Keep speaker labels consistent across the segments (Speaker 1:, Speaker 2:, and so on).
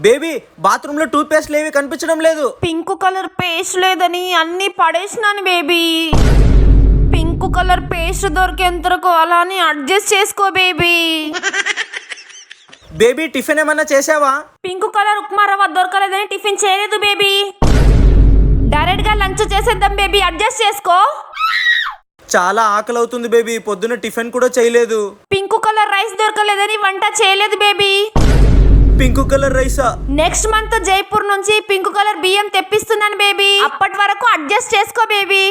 Speaker 1: Baby bathroom లో tooth paste లేవి కనిపించడం లేదు.
Speaker 2: పింక్ కలర్ పేస్ట్ లేదని అన్ని పడేసినాను బేబీ. పింక్ కలర్ పేస్ట్ దొరికేంతరకు అలానే అడ్జస్ట్ చేసుకో బేబీ.
Speaker 1: బేబీ టిఫిన్ ఏమన్నా చేసావా?
Speaker 2: పింక్ కలర్ ఉప్మా రవ్వ దొరకలేదని టిఫిన్ చేయలేదు బేబీ. డైరెక్ట్ గా లంచ్ చేసేద్దాం బేబీ, అడ్జస్ట్ చేసుకో.
Speaker 1: చాలా ఆకలి అవుతుంది బేబీ, పొద్దున టిఫిన్ కూడా చేయలేదు.
Speaker 2: పింక్ కలర్ రైస్ దొరకలేదని వంట చేయలేదు బేబీ.
Speaker 1: పింక్ కలర్ రైసా?
Speaker 2: నెక్స్ట్ మంత్ జైపూర్ నుంచి పింక్ కలర్ బియ్యం తెప్పిస్తున్నాను బేబీ. అప్పటి వరకు అడ్జస్ట్ చేసుకో బేబీ.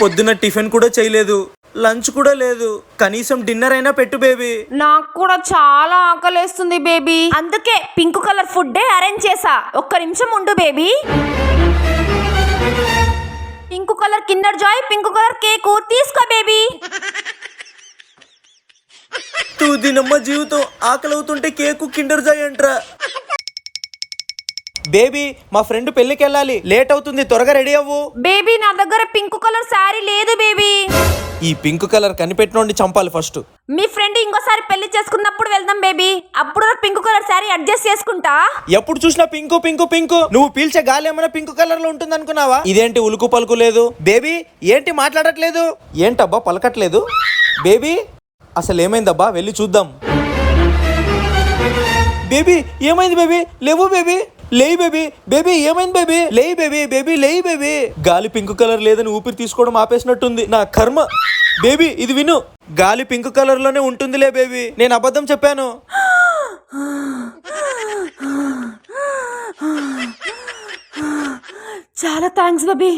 Speaker 1: పొద్దున టిఫిన్ కూడా చేయలేదు, లంచ్ కూడా లేదు, కనీసం డిన్నర్ అయినా పెట్టు బేబీ.
Speaker 2: నాకు కూడా చాలా ఆకలేస్తుంది బేబీ, అందుకే పింక్ కలర్ ఫుడ్ అరేంజ్ చేసా. ఒక్క నిమిషం ఉండు baby. Pink colour Kinder Joy, pink colour cake తీసుకో బేబీ.
Speaker 1: తూదినమ్మ జీవితం, ఆకలి అవుతుంటే కేకు కిండర్ జాయ్ అంట్రా. బేబీ మా ఫ్రెండ్ పెళ్లికి వెళ్ళాలి, లేట్ అవుతుంది, త్వరగా రెడీ అవ్వు.
Speaker 2: బేబీ నా దగ్గర పింక్ కలర్ శారీ లేదు బేబీ.
Speaker 1: ఈ పింక్ కలర్ కనిపెట్టినోడిని చంపాలి ఫస్ట్.
Speaker 2: మీ ఫ్రెండ్ ఇంకోసారి పెళ్లి చేసుకున్నప్పుడు వెళ్దాం బేబీ, అప్పుడు పింక్ కలర్ శారీ అడ్జస్ట్ చేసుకుంటా.
Speaker 1: ఎప్పుడు చూసినా పింకు పింకు పింకు. నువ్వు పీల్చే గాలి ఏమైనా పింక్ కలర్ లో ఉంటుంది అనుకున్నావా? ఇదేంటి ఉలుకు పలుకు లేదు? బేబీ ఏంటి మాట్లాడట్లేదు? ఏంటబ్బా పలకట్లేదు? బేబీ అసలు ఏమైందబ్బా, వెళ్ళి చూద్దాం. బేబీ ఏమైంది బేబీ? లేవు బేబీ, లేయి బేబీ. బేబీ ఏమైంది బేబీ? లేయి బేబీ, బేబీ లేయి బేబీ. గాలి పింక్ కలర్ లేదని ఊపిరి తీసుకోవడం ఆపేసినట్టుంది, నా కర్మ. బేబీ ఇది విను, గాలి పింక్ కలర్ లోనే ఉంటుందిలే బేబీ, నేను అబద్ధం చెప్పాను.
Speaker 2: చాలా థ్యాంక్స్ బేబీ,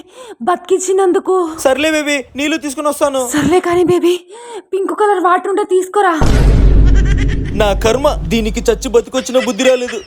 Speaker 2: బతికించినందుకు.
Speaker 1: సర్లే బేబీ, నీళ్లు తీసుకుని వస్తాను.
Speaker 2: సర్లే కానీ బేబీ, పింక్ కలర్ వాటర్ ఉంటే తీసుకురా.
Speaker 1: నా కర్మ, దీనికి చచ్చి బతికొచ్చిన బుద్ధి రాలేదు.